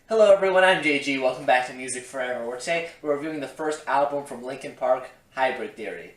Hello everyone, I'm JG. Welcome back to Music Forever, where today we're reviewing the first album from Linkin Park, Hybrid Theory.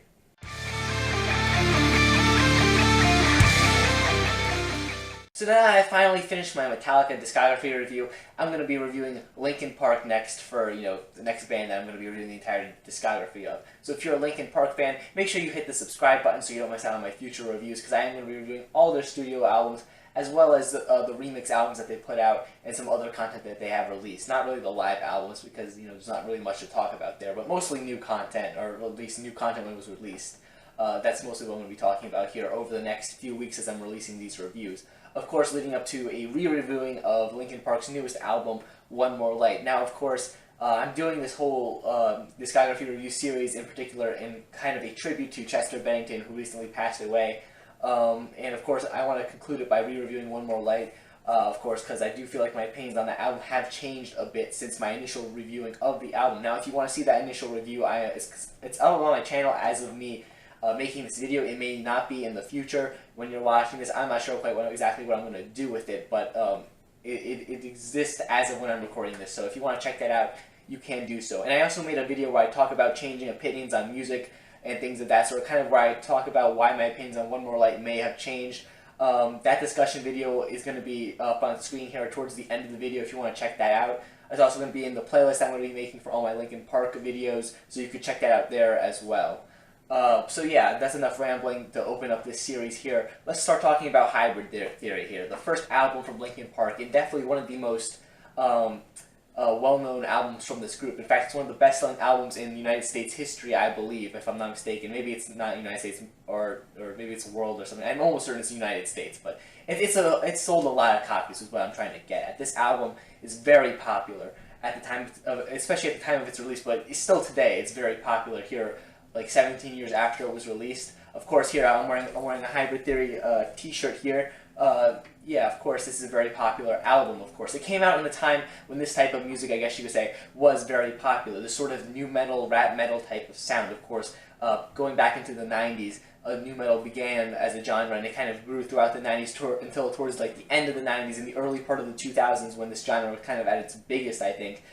So now that I finally finished my Metallica discography review, I'm going to be reviewing Linkin Park next for, the next band that I'm going to be reviewing the entire discography of. So if you're a Linkin Park fan, make sure you hit the subscribe button so you don't miss out on my future reviews, because I am going to be reviewing all their studio albums, as well as the remix albums that they put out and some other content that they have released. Not really the live albums, because there's not really much to talk about there, but mostly new content, or at least new content when it was released. That's mostly what I'm going to be talking about here over the next few weeks as I'm releasing these reviews. Of course, leading up to a re-reviewing of Linkin Park's newest album, One More Light. Now, of course, I'm doing this whole discography review series in particular in kind of a tribute to Chester Bennington, who recently passed away. And of course, I want to conclude it by re-reviewing One More Light, of course, because I do feel like my opinions on the album have changed a bit since my initial reviewing of the album. Now, if you want to see that initial review, it's up on my channel as of me making this video. It may not be in the future when you're watching this. I'm not sure quite exactly what I'm going to do with it, but it exists as of when I'm recording this. So if you want to check that out, you can do so. And I also made a video where I talk about changing opinions on music and things of that sort, kind of where I talk about why my opinions on One More Light may have changed. That discussion video is going to be up on the screen here towards the end of the video if you want to check that out. It's also going to be in the playlist I'm going to be making for all my Linkin Park videos, so you can check that out there as well. So yeah, that's enough rambling to open up this series here. Let's start talking about Hybrid Theory here. The first album from Linkin Park, and definitely one of the most well-known albums from this group. In fact, it's one of the best-selling albums in United States history, I believe, if I'm not mistaken. Maybe it's not United States, or maybe it's world or something. I'm almost certain it's the United States, but it's sold a lot of copies, is what I'm trying to get at. This album is very popular at the time, especially at the time of its release, but still today, it's very popular here, like 17 years after it was released. Of course, here I'm wearing a Hybrid Theory t-shirt here. Yeah, of course, this is a very popular album, of course. It came out in a time when this type of music, I guess you could say, was very popular. This sort of new metal, rap metal type of sound, of course. Going back into the 90s, new metal began as a genre, and it kind of grew throughout the 90s until towards like the end of the 90s and the early part of the 2000s, when this genre was kind of at its biggest, I think,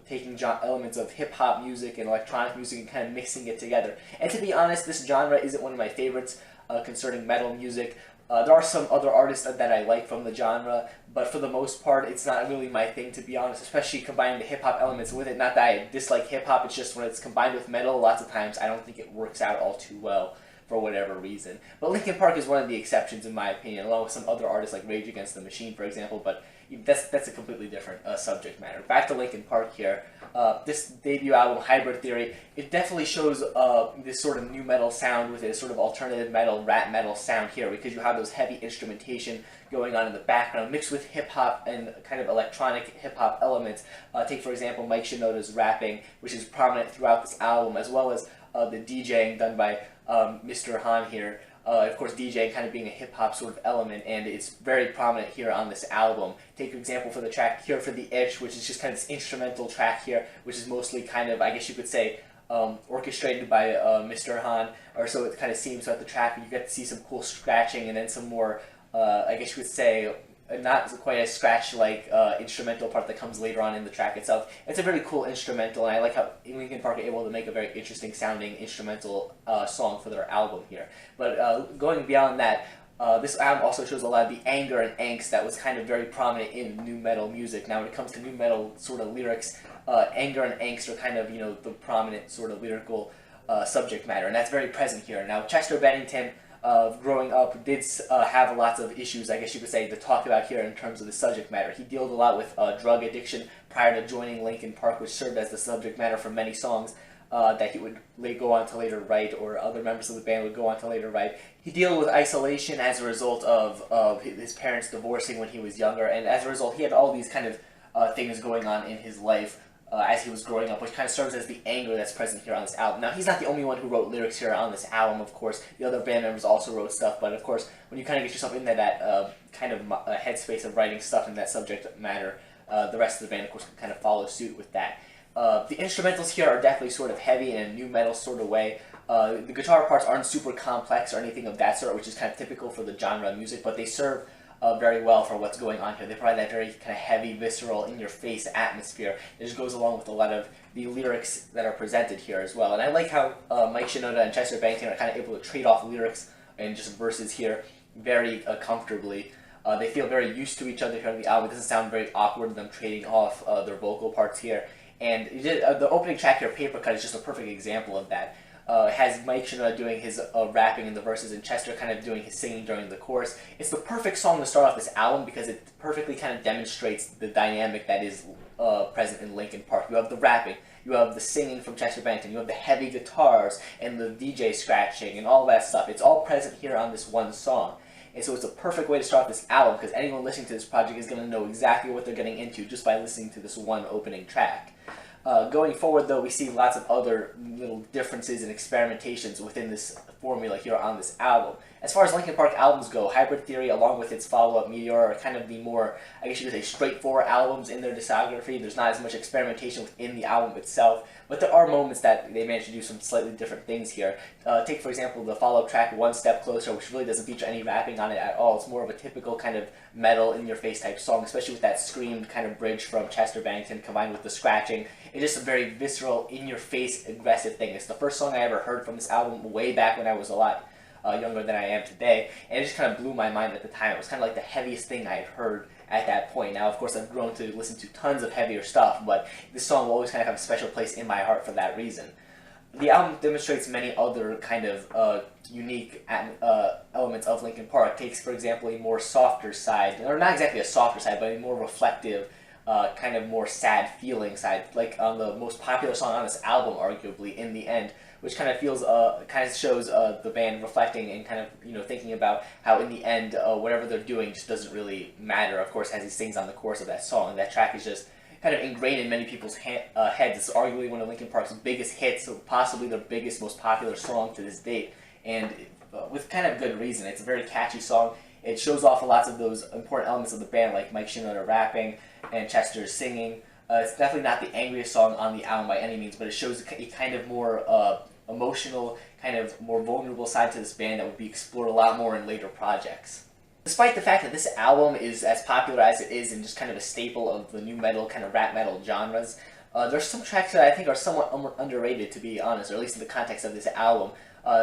taking elements of hip-hop music and electronic music and kind of mixing it together. And to be honest, this genre isn't one of my favorites concerning metal music. There are some other artists that I like from the genre, but for the most part, it's not really my thing, to be honest, especially combining the hip-hop elements with it. Not that I dislike hip-hop, it's just when it's combined with metal, lots of times I don't think it works out all too well for whatever reason. But Linkin Park is one of the exceptions, in my opinion, along with some other artists like Rage Against the Machine, for example, but that's a completely different subject matter. Back to Linkin Park here. This debut album, Hybrid Theory, it definitely shows this sort of new metal sound with a sort of alternative metal, rap metal sound here, because you have those heavy instrumentation going on in the background, mixed with hip-hop and kind of electronic hip-hop elements. Take, for example, Mike Shinoda's rapping, which is prominent throughout this album, as well as the DJing done by Mr. Han here. Of course, DJing kind of being a hip-hop sort of element, and it's very prominent here on this album. Take an example for the track here for The Itch, which is just kind of this instrumental track here, which is mostly kind of, I guess you could say, orchestrated by Mr. Han, or so it kind of seems throughout the track. You get to see some cool scratching and then some more, I guess you could say, not quite a scratch-like instrumental part that comes later on in the track itself. It's a very cool instrumental, and I like how Linkin Park are able to make a very interesting-sounding instrumental song for their album here. But going beyond that, this album also shows a lot of the anger and angst that was kind of very prominent in new metal music. Now, when it comes to new metal sort of lyrics, anger and angst are kind of, the prominent sort of lyrical subject matter, and that's very present here. Now, Chester Bennington, growing up, did have lots of issues, I guess you could say, to talk about here in terms of the subject matter. He dealt a lot with drug addiction prior to joining Linkin Park, which served as the subject matter for many songs that he would go on to later write, or other members of the band would go on to later write. He dealt with isolation as a result of his parents divorcing when he was younger, and as a result, he had all these kind of things going on in his life as he was growing up, which kind of serves as the anger that's present here on this album. Now, he's not the only one who wrote lyrics here on this album, of course. The other band members also wrote stuff, but of course, when you kind of get yourself into that kind of headspace of writing stuff in that subject matter, the rest of the band, of course, can kind of follow suit with that. The instrumentals here are definitely sort of heavy in a new metal sort of way. The guitar parts aren't super complex or anything of that sort, which is kind of typical for the genre of music, but they serve very well for what's going on here. They provide that very kind of heavy, visceral, in-your-face atmosphere that just goes along with a lot of the lyrics that are presented here as well. And I like how Mike Shinoda and Chester Bennington are kind of able to trade off lyrics and just verses here very comfortably. They feel very used to each other here on the album. It doesn't sound very awkward, them trading off their vocal parts here. And the opening track here, Paper Cut, is just a perfect example of that. It has Mike Shinoda doing his rapping in the verses and Chester kind of doing his singing during the chorus. It's the perfect song to start off this album because it perfectly kind of demonstrates the dynamic that is present in Linkin Park. You have the rapping, you have the singing from Chester Bennington, you have the heavy guitars and the DJ scratching and all that stuff. It's all present here on this one song. And so it's a perfect way to start this album because anyone listening to this project is going to know exactly what they're getting into just by listening to this one opening track. Going forward, though, we see lots of other little differences and experimentations within this formula here on this album. As far as Linkin Park albums go, Hybrid Theory, along with its follow-up Meteor, are kind of the more, I guess you could say, straightforward albums in their discography. There's not as much experimentation within the album itself, but there are moments that they manage to do some slightly different things here. Take, for example, the follow-up track, One Step Closer, which really doesn't feature any rapping on it at all. It's more of a typical kind of metal, in-your-face type song, especially with that screamed kind of bridge from Chester Bennington combined with the scratching. It's just a very visceral, in-your-face, aggressive thing. It's the first song I ever heard from this album way back when I was a lot younger than I am today, and it just kind of blew my mind at the time. It was kind of like the heaviest thing I had heard at that point. Now, of course, I've grown to listen to tons of heavier stuff, but this song will always kind of have a special place in my heart for that reason. The album demonstrates many other kind of unique elements of Linkin Park. It takes, for example, a more softer side, or not exactly a softer side, but a more reflective, kind of more sad feeling side, like on the most popular song on this album, arguably, In the End, which kind of feels, kind of shows the band reflecting and kind of, thinking about how in the end, whatever they're doing just doesn't really matter, of course, as he sings on the chorus of that song. That track is just kind of ingrained in many people's heads. It's arguably one of Linkin Park's biggest hits, or possibly their biggest, most popular song to this date, and with kind of good reason. It's a very catchy song. It shows off lots of those important elements of the band, like Mike Shinoda rapping and Chester's singing. It's definitely not the angriest song on the album by any means, but it shows a kind of more emotional, kind of more vulnerable side to this band that would be explored a lot more in later projects. Despite the fact that this album is as popular as it is and just kind of a staple of the new metal, kind of rap metal genres, there's some tracks that I think are somewhat underrated, to be honest, or at least in the context of this album.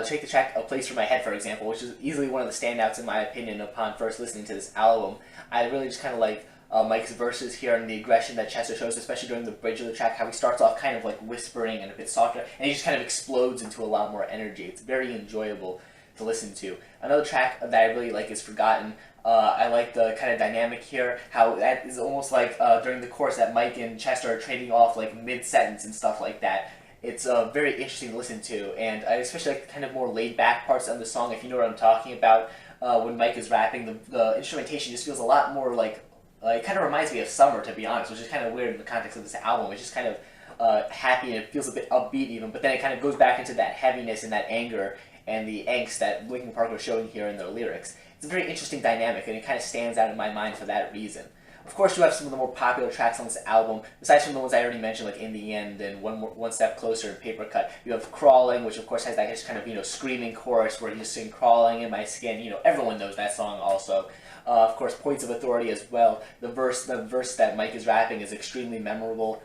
Take the track A Place for My Head, for example, which is easily one of the standouts in my opinion upon first listening to this album. I really just kind of like Mike's verses here and the aggression that Chester shows, especially during the bridge of the track, how he starts off kind of like whispering and a bit softer, and he just kind of explodes into a lot more energy. It's very enjoyable to listen to. Another track that I really like is Forgotten. I like the kind of dynamic here, how that is almost like during the chorus that Mike and Chester are trading off like mid-sentence and stuff like that. It's very interesting to listen to, and I especially like the kind of more laid-back parts of the song, if you know what I'm talking about. When Mike is rapping, the instrumentation just feels a lot more like, it kind of reminds me of summer, to be honest, which is kind of weird in the context of this album. It's just kind of happy, and it feels a bit upbeat even, but then it kind of goes back into that heaviness and that anger and the angst that Linkin Park was showing here in their lyrics. It's a very interesting dynamic, and it kind of stands out in my mind for that reason. Of course, you have some of the more popular tracks on this album, besides from the ones I already mentioned, like In the End and One Step Closer and Paper Cut. You have Crawling, which of course has that just kind of, screaming chorus where you just sing Crawling in My Skin. Everyone knows that song also. Of course, Points of Authority as well. The verse that Mike is rapping is extremely memorable.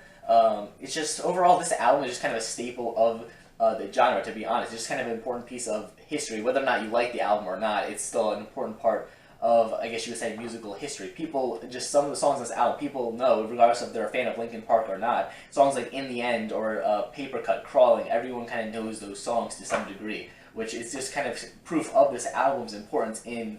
It's just, overall, this album is just kind of a staple of the genre, to be honest. It's just kind of an important piece of history. Whether or not you like the album or not, it's still an important part of, I guess you would say, musical history. People, just some of the songs on this album, people know, regardless if they're a fan of Linkin Park or not. Songs like In the End or Paper Cut, Crawling, everyone kind of knows those songs to some degree, which is just kind of proof of this album's importance in,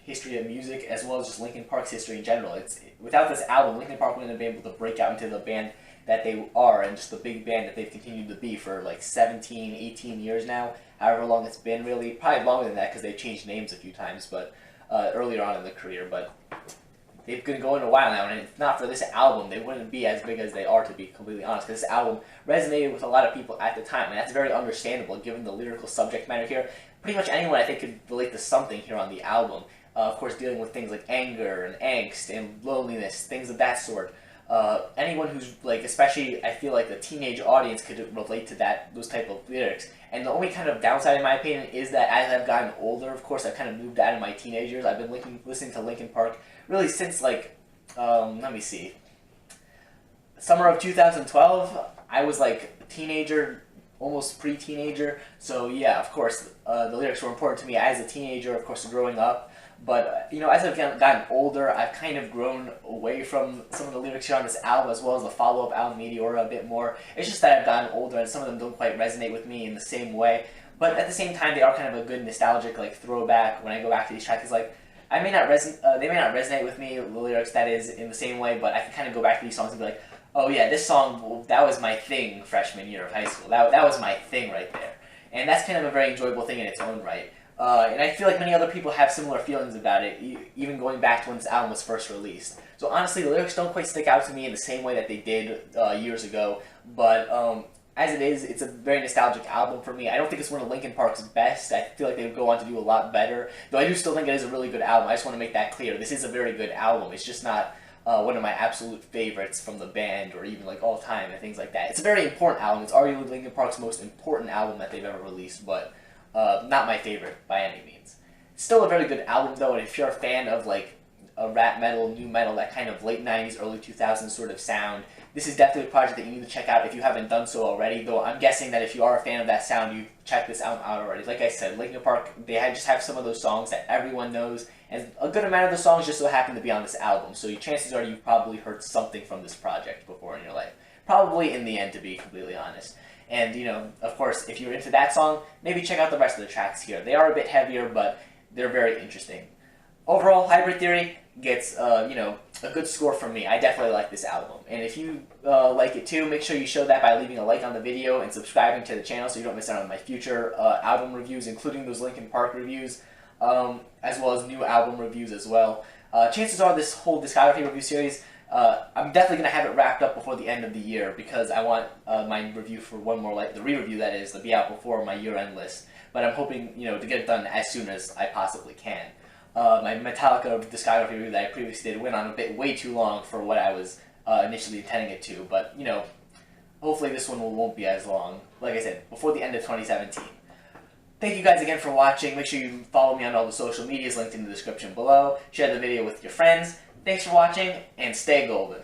history of music, as well as just Linkin Park's history in general. Without this album, Linkin Park wouldn't have been able to break out into the band that they are, and just the big band that they've continued to be for like 17, 18 years now, however long it's been, really. Probably longer than that because they've changed names a few times, but earlier on in the career, but they've been going a while now, and if not for this album, they wouldn't be as big as they are, to be completely honest, because this album resonated with a lot of people at the time, and that's very understandable given the lyrical subject matter here. Pretty much anyone, I think, could relate to something here on the album. Of course, dealing with things like anger and angst and loneliness, things of that sort. anyone who's like, especially I feel like the teenage audience could relate to those type of lyrics. And the only kind of downside, in my opinion, is that as I've gotten older, of course, I've kind of moved out of my teenage years. I've been listening to Linkin Park really since like, let me see, summer of 2012. I was like a teenager, almost pre-teenager. So yeah, of course, the lyrics were important to me as a teenager, of course, growing up. But, as I've gotten older, I've kind of grown away from some of the lyrics here on this album, as well as the follow-up album, Meteora, a bit more. It's just that I've gotten older, and some of them don't quite resonate with me in the same way. But at the same time, they are kind of a good nostalgic, like, throwback when I go back to these tracks. It's like, they may not resonate with me, the lyrics, that is, in the same way, but I can kind of go back to these songs and be like, oh yeah, this song, well, that was my thing freshman year of high school. That was my thing right there. And that's kind of a very enjoyable thing in its own right. And I feel like many other people have similar feelings about it, even going back to when this album was first released. So honestly, the lyrics don't quite stick out to me in the same way that they did years ago, but as it is, it's a very nostalgic album for me. I don't think it's one of Linkin Park's best. I feel like they would go on to do a lot better, though I do still think it is a really good album. I just want to make that clear. This is a very good album. It's just not one of my absolute favorites from the band, or even like all time and things like that. It's a very important album. It's arguably Linkin Park's most important album that they've ever released, but not my favorite by any means. Still a very good album though, and if you're a fan of like a rap metal, new metal, that kind of late 90s, early 2000s sort of sound, this is definitely a project that you need to check out if you haven't done so already, though I'm guessing that if you are a fan of that sound, you've checked this album out already. Like I said, Linkin Park, just have some of those songs that everyone knows, and a good amount of the songs just so happen to be on this album, so chances are you've probably heard something from this project before in your life. Probably in the end, to be completely honest. And, of course, if you're into that song, maybe check out the rest of the tracks here. They are a bit heavier, but they're very interesting. Overall, Hybrid Theory gets, a good score from me. I definitely like this album. And if you like it too, make sure you show that by leaving a like on the video and subscribing to the channel so you don't miss out on my future album reviews, including those Linkin Park reviews, as well as new album reviews as well. Chances are this whole discography review series, I'm definitely going to have it wrapped up before the end of the year, because I want my review for one more, the re-review that is, to be out before my year-end list. But I'm hoping, to get it done as soon as I possibly can. My Metallica discography review that I previously did went on a bit way too long for what I was initially intending it to, but, hopefully this one won't be as long. Like I said, before the end of 2017. Thank you guys again for watching. Make sure you follow me on all the social medias linked in the description below. Share the video with your friends. Thanks for watching, and stay golden.